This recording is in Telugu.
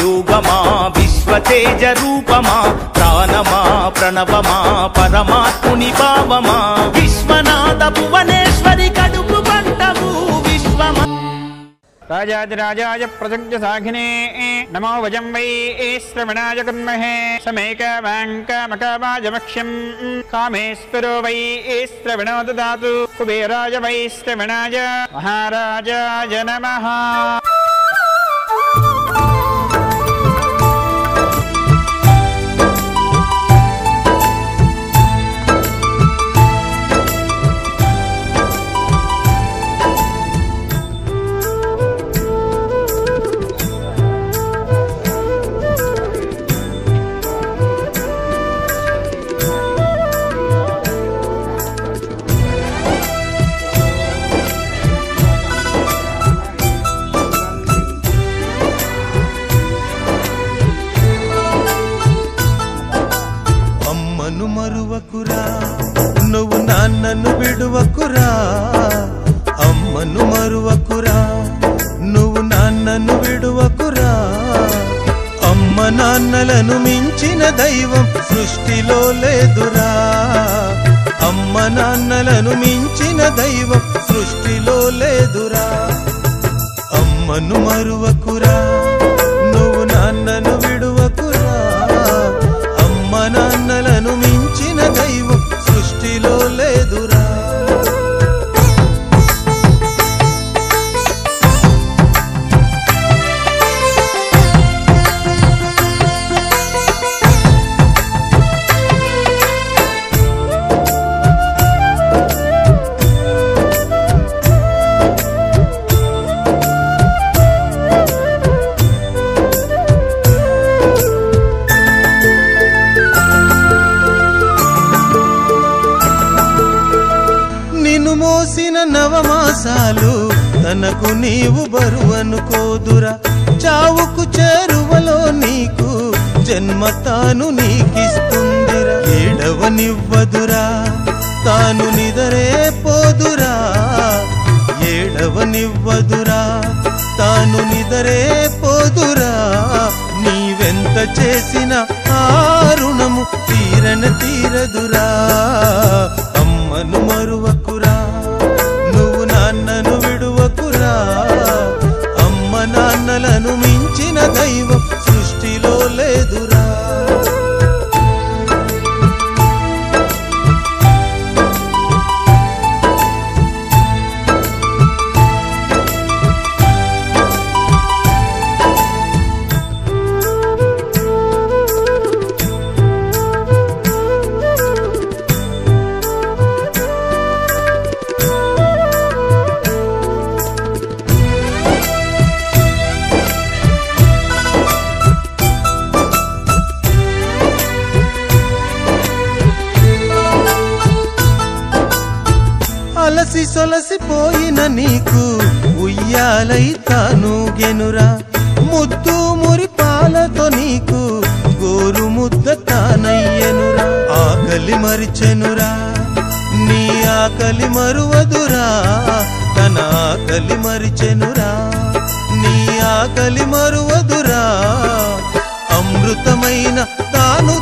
యోగమా విశ్వతేజ రూపమా ప్రాణమా ప్రణవమా పరమాత్ముని భావమా విశ్వనాథ భువనేశ్వరి కడుపు పంటవు విశ్వమా రాజాదిరాజాయ ప్రసంగ సాఘినే నమో వజం వై శ్రవణాయ కుర్మహే సమేకవాంకమకవాజమక్ష్యం కామేశ్వరో వై శ్రవణో దదాతు కుబేరాయ వై శ్రవణాయ మహారాజాయ నమః. నువ్వు నాన్నను విడువకురా, అమ్మను మరువకురా, నువ్వు నాన్నను విడువకురా. అమ్మ నాన్నలను మించిన దైవం సృష్టిలో లేదురా, అమ్మ నాన్నలను మించిన దైవం సృష్టిలో లేదురా. అమ్మను మరువకురా, నువ్వు నాన్నను విడువకురా, అమ్మ నాన్నలను మించిన దైవం సృష్టిలో లేదురా. మోసిన నవమాసాలు తనకు నీవు బరువనుకోదురా, చావుకు చేరువలో నీకు జన్మ తాను నీకిస్తుందిరా. ఏడవనివ్వదురా తాను నిదరే పోదురా, ఏడవనివ్వదురా తాను నిదరే పోదురా. నీవెంత చేసిన ఆ రుణము తీరదురా. అమ్మను మరువకురా, నువ్వు నాన్నను విడువకురా, అమ్మ నాన్నలను మించిన దైవం సృష్టిలో లేదురా. అలసి సొలసిపోయిన నీకు ఉయ్యాలై తాను గెనురా, ముద్దు మురిపాలతో నీకు గోరు ముద్ద తానయ్యనురా. ఆకలి మరిచెనురా, నీ ఆకలి మరువదురా, తన ఆకలి మరిచెనురా, నీ ఆకలి మరువదురా. అమృతమైన తాను